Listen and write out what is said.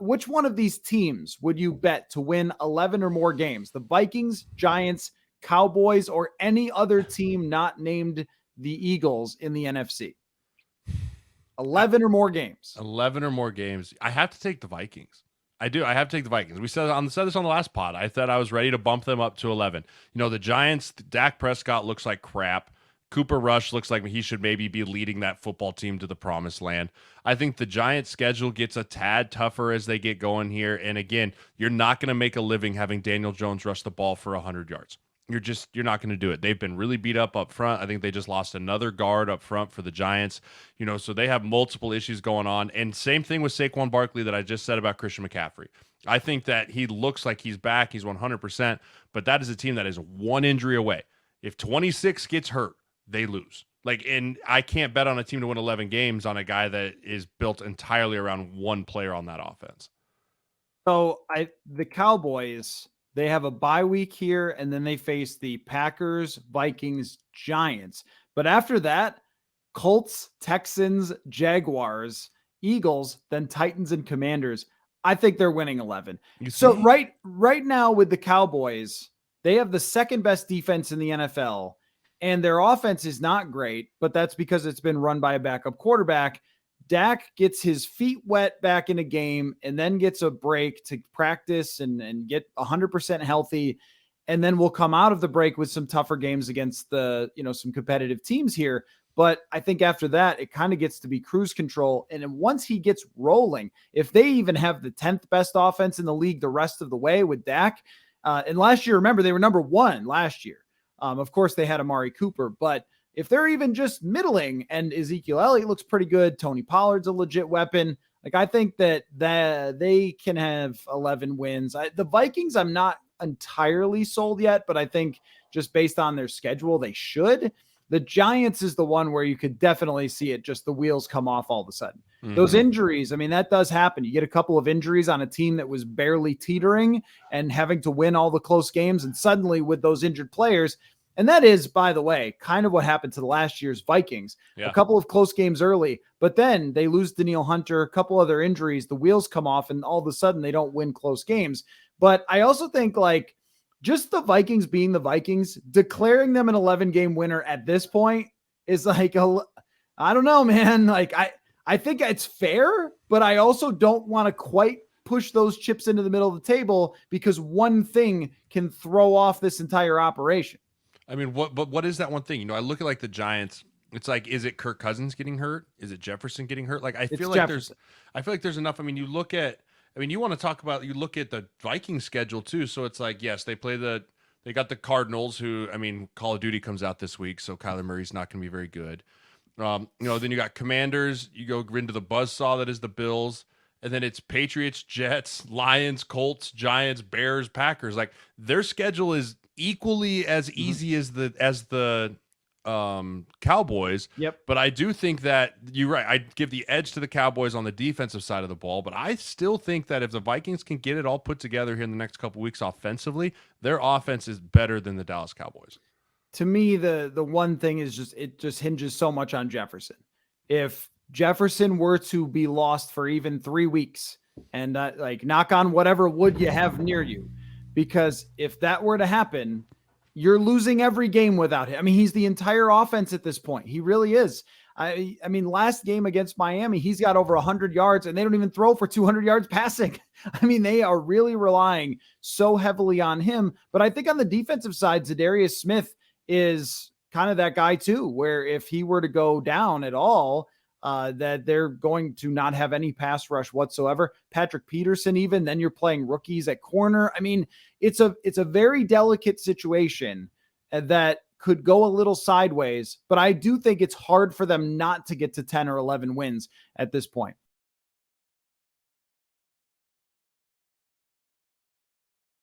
which one of these teams would you bet to win 11 or more games? The Vikings, Giants, Cowboys, or any other team not named the Eagles in the NFC? 11 or more games. 11 or more games. I have to take the Vikings. I do. I have to take the Vikings. We said this on the last pod. I thought I was ready to bump them up to 11. You know, the Giants, Dak Prescott looks like crap. Cooper Rush looks like he should maybe be leading that football team to the promised land. I think the Giants' schedule gets a tad tougher as they get going here. And again, you're not going to make a living having Daniel Jones rush the ball for 100 yards. You're not going to do it. They've been really beat up front. I think they just lost another guard up front for the Giants. You know, so they have multiple issues going on. And same thing with Saquon Barkley that I just said about Christian McCaffrey. I think that he looks like he's back. He's 100%, but that is a team that is one injury away. If 26 gets hurt, they lose. And I can't bet on a team to win 11 games on a guy that is built entirely around one player on that offense. So the Cowboys, they have a bye week here, and then they face the Packers, Vikings, Giants. But after that, Colts, Texans, Jaguars, Eagles, then Titans and Commanders. I think they're winning 11. So right now with the Cowboys, they have the second best defense in the NFL, and their offense is not great, but that's because it's been run by a backup quarterback. Dak gets his feet wet back in a game and then gets a break to practice and get 100% healthy. And then we'll come out of the break with some tougher games against some competitive teams here. But I think after that, it kind of gets to be cruise control. And then once he gets rolling, if they even have the 10th best offense in the league the rest of the way with Dak, and last year, remember, they were number 1 last year. Of course, they had Amari Cooper, but if they're even just middling and Ezekiel Elliott looks pretty good, Tony Pollard's a legit weapon. I think that they can have 11 wins. The Vikings, I'm not entirely sold yet, but I think just based on their schedule, they should. The Giants is the one where you could definitely see it, just the wheels come off all of a sudden. Mm-hmm. Those injuries, I mean, that does happen. You get a couple of injuries on a team that was barely teetering and having to win all the close games, and suddenly with those injured players, and that is, by the way, kind of what happened to the last year's Vikings. Yeah. A couple of close games early, but then they lose Danielle Hunter, a couple other injuries, the wheels come off, and all of a sudden they don't win close games. But I also think just the Vikings being the Vikings, declaring them an 11-game winner at this point is I don't know, man. I think it's fair, but I also don't want to quite push those chips into the middle of the table because one thing can throw off this entire operation. I mean, what is that one thing? You know, I look at the Giants. It's is it Kirk Cousins getting hurt? Is it Jefferson getting hurt? I feel like there's enough. I mean, you look at you want to talk about, you look at the Vikings schedule too. So it's yes, they got the Cardinals who, Call of Duty comes out this week. So Kyler Murray's not going to be very good. Then you got Commanders, you go into the buzzsaw that is the Bills. And then it's Patriots, Jets, Lions, Colts, Giants, Bears, Packers. Their schedule is equally as easy as the Cowboys. Yep. But I do think that you're right. I give the edge to the Cowboys on the defensive side of the ball. But I still think that if the Vikings can get it all put together here in the next couple weeks offensively, their offense is better than the Dallas Cowboys. To me, the one thing is it just hinges so much on Jefferson. If Jefferson were to be lost for even 3 weeks and knock on whatever wood you have near you, because if that were to happen, you're losing every game without him. He's the entire offense at this point. He really is. Last game against Miami, he's got over 100 yards and they don't even throw for 200 yards passing. They are really relying so heavily on him. But I think on the defensive side, Zadarius Smith is kind of that guy too, where if he were to go down at all, that they're going to not have any pass rush whatsoever. Patrick Peterson, even then you're playing rookies at corner. It's a very delicate situation that could go a little sideways, but I do think it's hard for them not to get to 10 or 11 wins at this point.